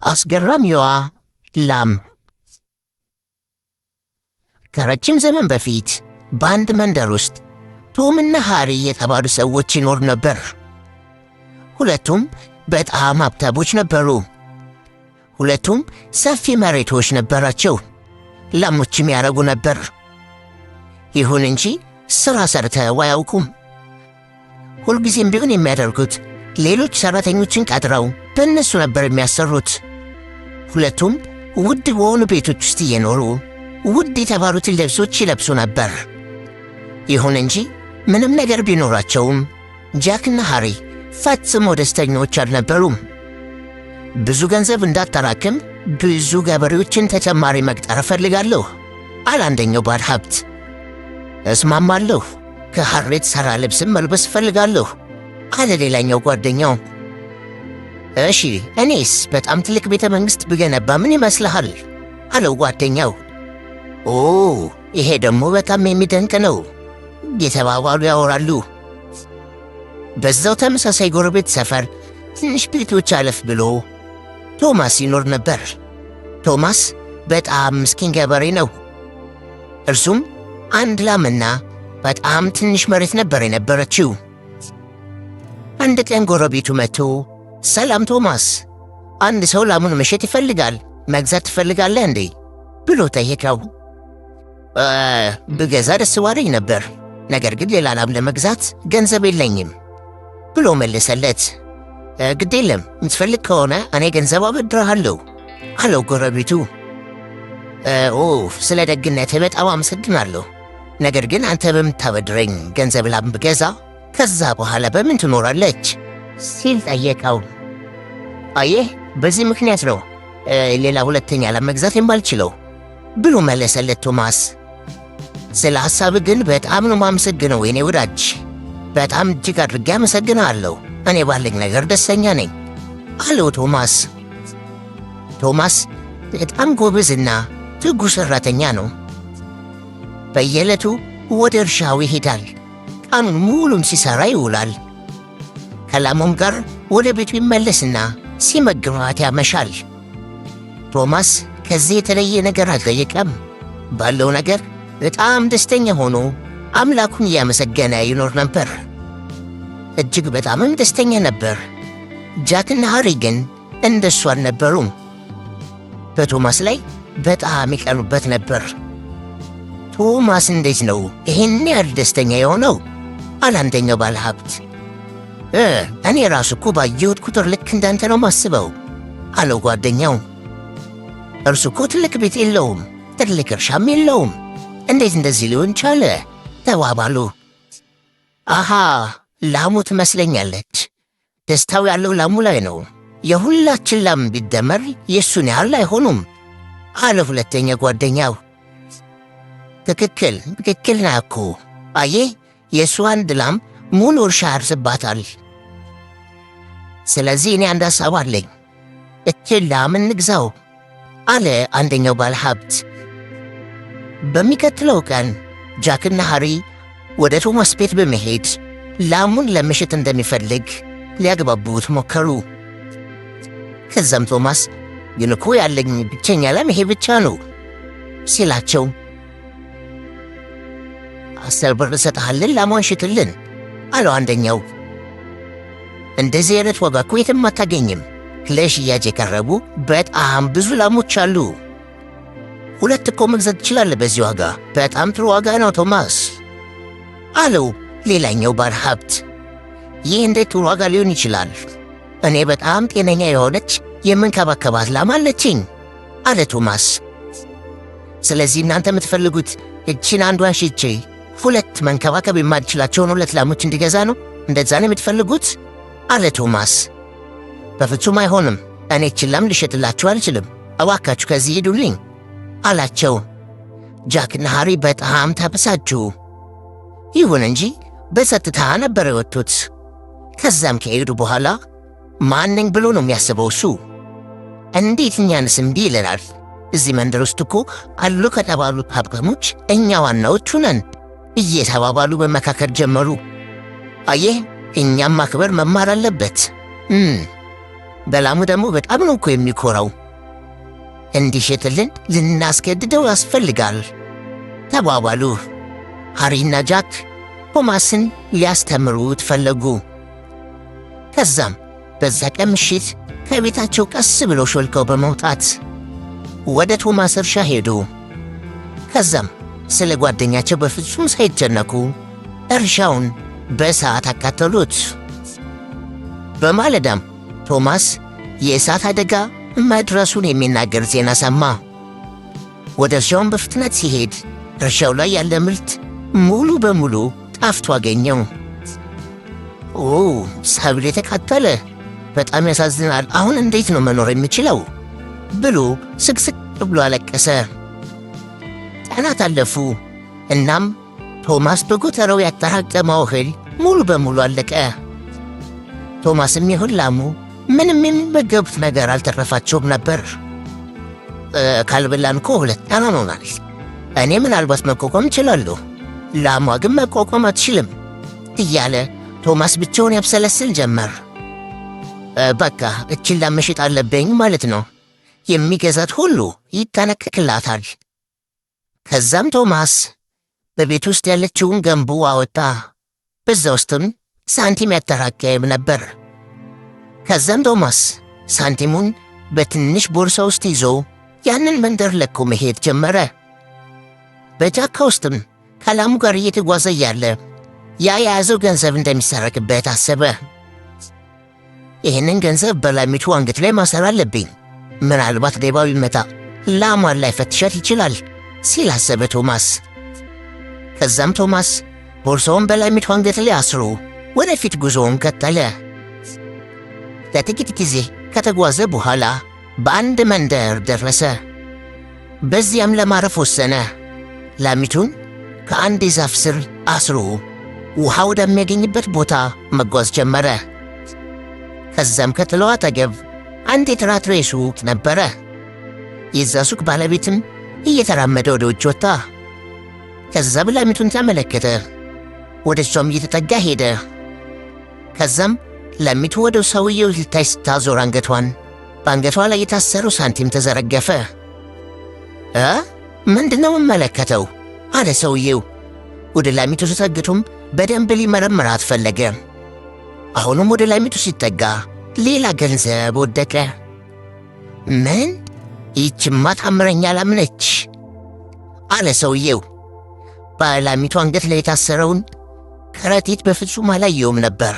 አስገራሚዋ ላም። ከረጅም ዘመን በፊት በአንድ መንደር ውስጥ ቶምና ሃሪ የተባሉ ሰዎች ይኖሩ ነበር። ሁለቱም በጣም ሀብታሞች ነበሩ። ሁለቱም ሰፊ መሬቶች ነበራቸው። ላሞችም ያረጉ ነበር። ይሁን እንጂ ሥራ ሰርተው አያውቁም። ሁልጊዜም ቢሆን የሚያደርጉት ሌሎች ሠራተኞችን ቀጥረው በእነሱ ነበር የሚያሰሩት። ሁለቱም ውድ በሆኑ ቤቶች ውስጥ እየኖሩ ውድ የተባሉትን ልብሶች ይለብሱ ነበር። ይሁን እንጂ ምንም ነገር ቢኖራቸውም ጃክና ሃሪ ፈጽሞ ደስተኞች አልነበሩም። ብዙ ገንዘብ እንዳጠራቅም ብዙ ገበሬዎችን ተጨማሪ መቅጠር እፈልጋለሁ አለ አንደኛው ባለ ሀብት። እስማማለሁ፣ ከሐር የተሠራ ልብስም መልበስ እፈልጋለሁ አለ ሌላኛው ጓደኛው። እሺ እኔስ በጣም ትልቅ ቤተ መንግሥት ብገነባ ምን ይመስልሃል አለው ጓደኛው። ኦ ይሄ ደግሞ በጣም የሚደንቅ ነው የተባባሉ ያወራሉ። በዛው ተመሳሳይ ጎረቤት ሰፈር ትንሽ ቤቶች አለፍ ብሎ ቶማስ ይኖር ነበር። ቶማስ በጣም ምስኪን ገበሬ ነው። እርሱም አንድ ላምና በጣም ትንሽ መሬት ነበር የነበረችው። አንድ ቀን ጎረቤቱ መጥቶ ሰላም ቶማስ፣ አንድ ሰው ላሙን መሸጥ ይፈልጋል፣ መግዛት ትፈልጋለህ እንዴ ብሎ ጠየቀው። ብገዛ ደስ ባለኝ ነበር፣ ነገር ግን ሌላ ላም ለመግዛት ገንዘብ የለኝም ብሎ መለሰለት። ግድ የለም የምትፈልግ ከሆነ እኔ ገንዘብ አበድርሃለሁ አለው ጎረቤቱ። ስለ ደግነትህ በጣም አመሰግናለሁ፣ ነገር ግን አንተ በምታበድረኝ ገንዘብ ላም ብገዛ ከዛ በኋላ በምን ትኖራለች ሲል ጠየቀው። አየህ በዚህ ምክንያት ነው ሌላ ሁለተኛ ላም መግዛት የማልችለው ብሎ መለሰለት ቶማስ። ስለ ሐሳብህ ግን በጣም ነው ማመሰግነው የኔ ወዳጅ፣ በጣም እጅግ አድርጌ አመሰግናለሁ። እኔ ባለኝ ነገር ደስተኛ ነኝ አለው ቶማስ። ቶማስ በጣም ጎበዝና ትጉ ሠራተኛ ነው። በየዕለቱ ወደ እርሻው ይሄዳል። ቀኑን ሙሉም ሲሠራ ይውላል። ከላሙም ጋር ወደ ቤቱ ይመለስና ሲመግባት ያመሻል። ቶማስ ከዚህ የተለየ ነገር አልጠየቀም። ባለው ነገር በጣም ደስተኛ ሆኖ አምላኩን እያመሰገነ ይኖር ነበር። እጅግ በጣምም ደስተኛ ነበር። ጃክና ሃሪ ግን እንደሱ አልነበሩም። በቶማስ ላይ በጣም ይቀኑበት ነበር። ቶማስ እንዴት ነው ይሄን ያህል ደስተኛ የሆነው አለ አንደኛው ባለ ሀብት። እኔ ራሱ እኮ ባየሁት ቁጥር ልክ እንዳንተ ነው ማስበው አለው ጓደኛው። እርሱ እኮ ትልቅ ቤት የለውም፣ ትልቅ እርሻም የለውም፣ እንዴት እንደዚህ ሊሆን ቻለ ተባባሉ። አሃ ላሙ ትመስለኛለች፣ ደስታው ያለው ላሙ ላይ ነው። የሁላችን ላም ቢደመር የእሱን ያህል አይሆኑም አለ ሁለተኛ ጓደኛው። ትክክል ነህ እኮ አየህ፣ የእሱ አንድ ላም ሙሉ እርሻ ያርስባታል። ስለዚህ እኔ አንድ ሐሳብ አለኝ፣ እችን ላም እንግዛው አለ አንደኛው ባለ ሀብት። በሚቀጥለው ቀን ጃክና ሃሪ ወደ ቶማስ ቤት በመሄድ ላሙን ለመሸጥ እንደሚፈልግ ሊያግባቡት ሞከሩ። ከዛም ቶማስ ግን እኮ ያለኝ ብቸኛ ላም ይሄ ብቻ ነው ሲላቸው፣ 10 ብር እሰጥሃለን ላሟን ሽጥልን አለው አንደኛው። እንደዚህ አይነት ዋጋ እኮ የትም አታገኝም፣ ለሽያጭ የቀረቡ በጣም ብዙ ላሞች አሉ። 2 እኮ መግዛት ትችላለህ በዚህ ዋጋ፣ በጣም ጥሩ ዋጋ ነው ቶማስ አለው ሌላኛው ባለ ሀብት። ይህ እንዴት ጥሩ ዋጋ ሊሆን ይችላል? እኔ በጣም ጤነኛ የሆነች የምንከባከባት ላም አለችኝ አለ ቶማስ። ስለዚህ እናንተ የምትፈልጉት እችን አንዷን ሽጬ 2 መንከባከብ የማልችላቸውን 2 ላሞች እንዲገዛ ነው? እንደዛ ነው የምትፈልጉት አለ ቶማስ። በፍጹም አይሆንም፣ እኔ እችን ላም ልሸጥላችሁ አልችልም፣ እባካችሁ ከዚህ ሂዱልኝ አላቸው። ጃክና ሃሪ በጣም ተበሳጩ። ይሁን እንጂ በጸጥታ ነበር የወጡት። ከዛም ከሄዱ በኋላ ማንኝ ብሎ ነው የሚያስበው እሱ? እንዴት እኛንስ እንዲህ ይለናል? እዚህ መንደር ውስጥ እኮ አሉ ከተባሉት ሀብታሞች እኛ ዋናዎቹ ነን እየተባባሉ በመካከል ጀመሩ። አየህ እኛም ማክበር መማር አለበት። በላሙ ደግሞ በጣም ነው እኮ የሚኮራው። እንዲሸጥልን ልናስገድደው ያስፈልጋል ተባባሉ። ሃሪና ጃክ ቶማስን ሊያስተምሩት ፈለጉ። ከዛም በዛ ቀን ምሽት ከቤታቸው ቀስ ብለው ሾልከው በመውጣት ወደ ቶማስ እርሻ ሄዱ። ከዛም ስለ ጓደኛቸው በፍጹም ሳይጨነቁ እርሻውን በእሳት አቃጠሉት። በማለዳም ቶማስ የእሳት አደጋ መድረሱን የሚናገር ዜና ሰማ። ወደ እርሻውን በፍጥነት ሲሄድ እርሻው ላይ ያለ ምርት ሙሉ በሙሉ ጠፍቶ አገኘው። ሰብል የተቃጠለ፣ በጣም ያሳዝናል። አሁን እንዴት ነው መኖር የሚችለው ብሎ ስቅስቅ ብሎ አለቀሰ። ቀናት አለፉ። እናም ቶማስ በጎተራው ያጠራቀመው እህል ሙሉ በሙሉ አለቀ። ቶማስም ይሁን ላሙ ምንም የሚመገቡት ነገር አልተረፋቸውም ነበር። ካልበላን እኮ 2 ቀን ሆኖናል። እኔ ምናልባት መቋቋም እችላለሁ፣ ላሟ ግን መቋቋም አትችልም እያለ ቶማስ ብቻውን ያብሰለስል ጀመር። በቃ እችን ላም መሸጥ አለብኝ ማለት ነው። የሚገዛት ሁሉ ይጠነቀቅላታል። ከዛም ቶማስ በቤት ውስጥ ያለችውን ገንቦ አወጣ። በዛ ውስጥም ሳንቲም ያጠራቀም ነበር። ከዛም ቶማስ ሳንቲሙን በትንሽ ቦርሳ ውስጥ ይዞ ያንን መንደር ለቆ መሄድ ጀመረ። በጫካ ውስጥም ከላሙ ጋር እየተጓዘ እያለ ያ የያዘው ገንዘብ እንደሚሰረቅበት አሰበ። ይህንን ገንዘብ በላሚቱ አንገት ላይ ማሰር አለብኝ፣ ምናልባት ሌባው ቢመጣ ላሟን ላይ ፈትሸት ይችላል ሲል አሰበ ቶማስ። ከዛም ቶማስ ቦርሳውን በላሚቱ አንገት ላይ አስሮ ወደፊት ጉዞውን ቀጠለ። ለጥቂት ጊዜ ከተጓዘ በኋላ በአንድ መንደር ደረሰ። በዚያም ለማረፍ ወሰነ። ላሚቱን ከአንድ የዛፍ ስር አስሮ ውሃ ወደሚያገኝበት ቦታ መጓዝ ጀመረ። ከዛም ከጥላው አጠገብ አንድ የጥራጥሬ ሱቅ ነበረ። የዛ ሱቅ ባለቤትም እየተራመደ ወደ ውጭ ወጣ። ከዛም ላሚቱን ተመለከተ። ወደ እሷም እየተጠጋ ሄደ። ከዛም ላሚቱ ወደ ሰውየው ልታይ ስታዞር አንገቷን በአንገቷ ላይ የታሰረው ሳንቲም ተዘረገፈ። ምንድነው የምመለከተው አለ ሰውየው። ወደ ላሚቱ ሲጠግቱም በደንብ ሊመረምራት ፈለገ። አሁንም ወደ ላሚቱ ሲጠጋ ሌላ ገንዘብ ወደቀ። ምን? ይህችማ ታምረኛ ላም ነች አለ ሰውየው። በላሚቱ አንገት ላይ የታሰረውን ከረጢት በፍጹም አላየውም ነበር።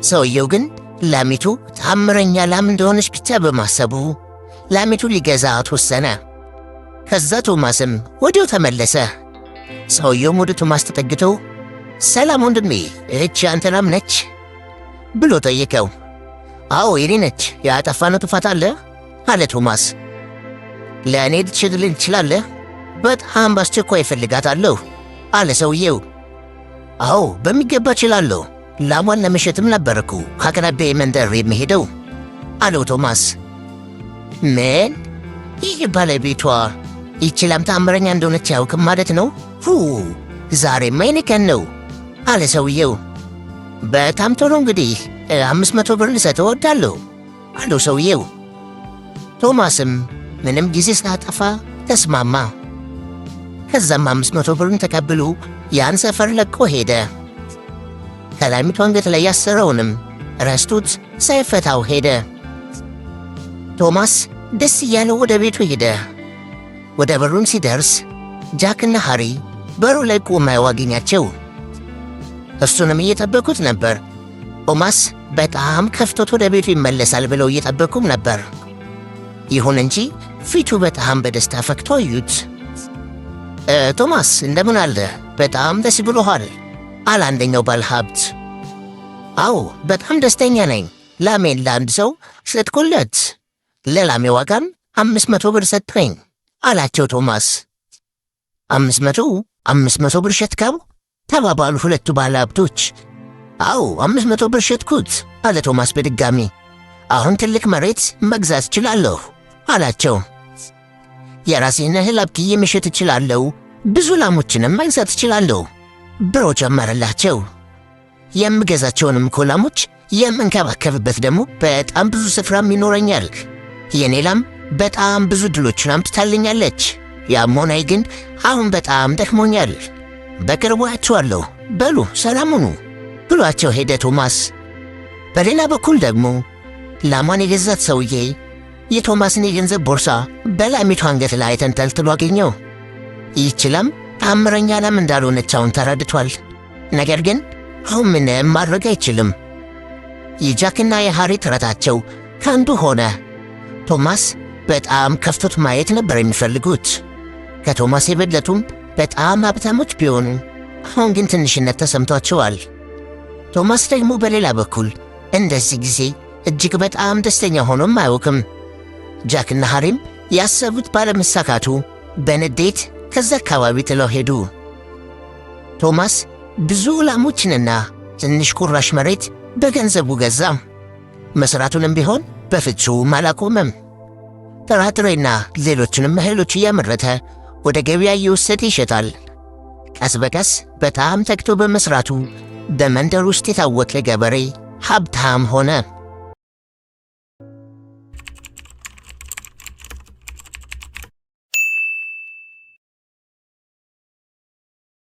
ሰውየው ግን ላሚቱ ታምረኛ ላም እንደሆነች ብቻ በማሰቡ ላሚቱ ሊገዛት ወሰነ። ከዛ ቶማስም ወዲያው ተመለሰ። ሰውየውም ወደ ቶማስ ተጠግቶ ሰላም ወንድሜ፣ እህች አንተ ላም ነች ብሎ ጠየቀው። አዎ የኔ ነች፣ ያጠፋነው ጥፋት አለ አለ ቶማስ። ለእኔ ልትሸጥልኝ ትችላለህ? በጣም በአስቸኳይ እፈልጋታለሁ አለ ሰውየው። አዎ በሚገባ እችላለሁ፣ ላሟን ለመሸጥም ነበርኩ ከአቅራቢያዬ መንደር የምሄደው አለው ቶማስ። ምን? ይህ ባለቤቷ ይህች ላም ታምረኛ እንደሆነች ያውቅም ማለት ነው? ዛሬማ የኔ ቀን ነው አለ ሰውየው። በጣም ቶሎ እንግዲህ 500 ብር ልሰጥህ እወዳለሁ አለው ሰውየው። ቶማስም ምንም ጊዜ ሳያጠፋ ተስማማ። ከዛም 500 ብሩን ተቀብሎ ያን ሰፈር ለቆ ሄደ። ከላሚቱ አንገት ላይ ያሰረውንም ረስቶት ሳይፈታው ሄደ። ቶማስ ደስ እያለው ወደ ቤቱ ሄደ። ወደ በሩም ሲደርስ ጃክና ሃሪ በሩ ላይ ቆመው አገኛቸው። እሱንም እየጠበቁት ነበር። ቶማስ በጣም ከፍቶት ወደ ቤቱ ይመለሳል ብለው እየጠበቁም ነበር። ይሁን እንጂ ፊቱ በጣም በደስታ ፈክቶ አዩት። ቶማስ እንደምን አለ? በጣም ደስ ብሎሃል አለ አንደኛው ባለሀብት። አዎ በጣም ደስተኛ ነኝ። ላሜን ለአንድ ሰው ሸጥኩለት፣ ለላሜ ዋጋም 500 ብር ሰጠኝ አላቸው ቶማስ። 500 ብር ሸጥከው? ተባባሉ ሁለቱ ባለሀብቶች። አዎ 500 ብር ሸጥኩት አለ ቶማስ በድጋሚ። አሁን ትልቅ መሬት መግዛት እችላለሁ አላቸው። የራሴን እህል አብቅዬ መሸጥ እችላለሁ፣ ብዙ ላሞችንም መግዛት እችላለሁ ብሎ ጀመረላቸው። የምገዛቸውንም ላሞች የምንከባከብበት ደግሞ በጣም ብዙ ስፍራም ይኖረኛል። የኔ ላም በጣም ብዙ ድሎችን አምጥታልኛለች። ያም ሆነ ግን አሁን በጣም ደክሞኛል። በቅርቡ አያችኋለሁ፣ በሉ ሰላም ሁኑ ብሏቸው ሄደ ቶማስ። በሌላ በኩል ደግሞ ላሟን የገዛት ሰውዬ የቶማስን የገንዘብ ቦርሳ በላሚቱ አንገት ላይ ተንጠልጥሎ አገኘው። ይህች ላም ታምረኛ ላም እንዳልሆነች አሁን ተረድቷል። ነገር ግን አሁን ምንም ማድረግ አይችልም። የጃክና የሃሪ ጥረታቸው ከአንዱ ሆነ። ቶማስ በጣም ከፍቶት ማየት ነበር የሚፈልጉት። ከቶማስ የበለጡም በጣም ሀብታሞች ቢሆኑ አሁን ግን ትንሽነት ተሰምቷቸዋል። ቶማስ ደግሞ በሌላ በኩል እንደዚህ ጊዜ እጅግ በጣም ደስተኛ ሆኖም አያውቅም። ጃክና ሃሪም ያሰቡት ባለመሳካቱ በንዴት ከዛ አካባቢ ጥለው ሄዱ። ቶማስ ብዙ ላሞችንና ትንሽ ቁራሽ መሬት በገንዘቡ ገዛ። መስራቱንም ቢሆን በፍጹም አላቆመም። ጥራጥሬና ሌሎችንም እህሎች እያመረተ ወደ ገበያ እየወሰደ ይሸጣል። ቀስ በቀስ በጣም ተግቶ በመስራቱ በመንደር ውስጥ የታወቀ ገበሬ ሀብታም ሆነ።